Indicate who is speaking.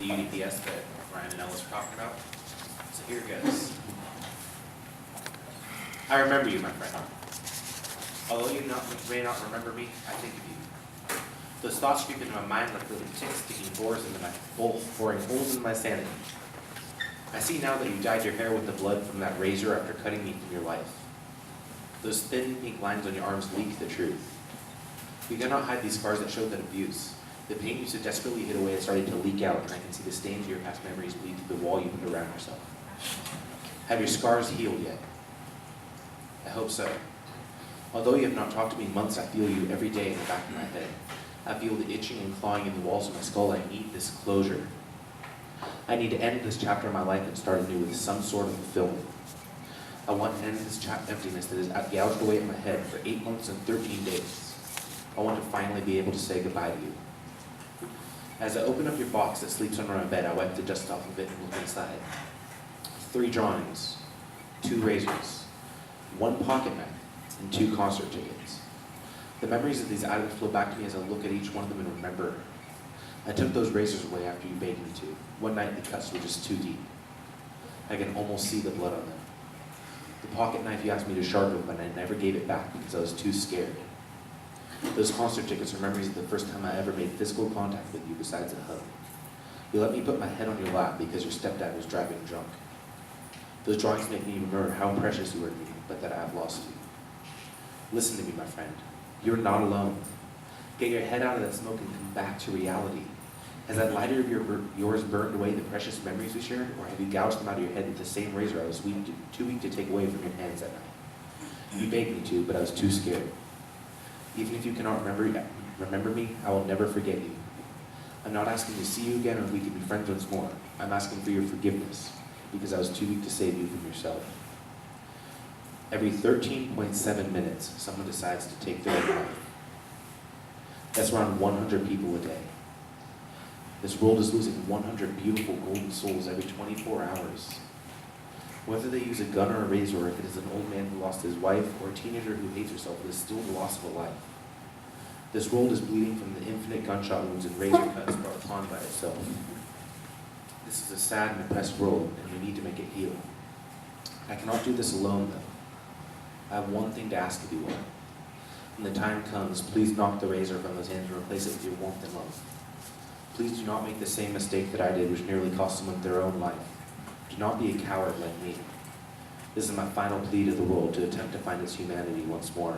Speaker 1: the UDPS that Ryan and Ellis were talking about. So here goes. I remember you, my friend. Although you may not remember me, I think of you. Those thoughts creep into my mind like little ticks sticking boring holes in my sanity. I see now that you dyed your hair with the blood from that razor after cutting me from your life. Those thin pink lines on your arms leak the truth. You cannot hide these scars that show that abuse. The pain you so desperately hid away is starting to leak out, and I can see the stains of your past memories bleed through the wall you put around yourself. Have your scars healed yet? I hope so. Although you have not talked to me in months, I feel you every day in the back of my head. I feel the itching and clawing in the walls of my skull. I need this closure. I need to end this chapter of my life and start anew with some sort of fulfillment. I want to end this emptiness that has gouged away at my head for 8 months and 13 days. I want to finally be able to say goodbye to you. As I open up your box that sleeps under my bed, I wipe the dust off of it and look inside. 3 drawings, 2 razors, 1 pocket knife, and 2 concert tickets. The memories of these items flow back to me as I look at each one of them and remember. I took those razors away after you begged me to. One night the cuts were just too deep. I can almost see the blood on them. The pocket knife you asked me to sharpen, but I never gave it back because I was too scared. Those concert tickets are memories of the first time I ever made physical contact with you besides a hug. You let me put my head on your lap because your stepdad was driving drunk. Those drawings make me remember how precious you were to me, but that I have lost you. Listen to me, my friend. You're not alone. Get your head out of that smoke and come back to reality. Has that lighter of yours burned away the precious memories we shared, or have you gouged them out of your head with the same razor I was too weak to take away from your hands that night? You begged me to, but I was too scared. Even if you cannot remember me, I will never forget you. I'm not asking to see you again or if we can be friends once more. I'm asking for your forgiveness, because I was too weak to save you from yourself. Every 13.7 minutes, someone decides to take their own life. That's around 100 people a day. This world is losing 100 beautiful golden souls every 24 hours. Whether they use a gun or a razor, or if it is an old man who lost his wife or a teenager who hates herself, it is still the loss of a life. This world is bleeding from the infinite gunshot wounds and razor cuts brought upon by itself. This is a sad and depressed world, and we need to make it heal. I cannot do this alone, though. I have one thing to ask of you all. When the time comes, please knock the razor from those hands and replace it with your warmth and love. Please do not make the same mistake that I did, which nearly cost someone their own life. Do not be a coward like me. This is my final plea to the world to attempt to find its humanity once more.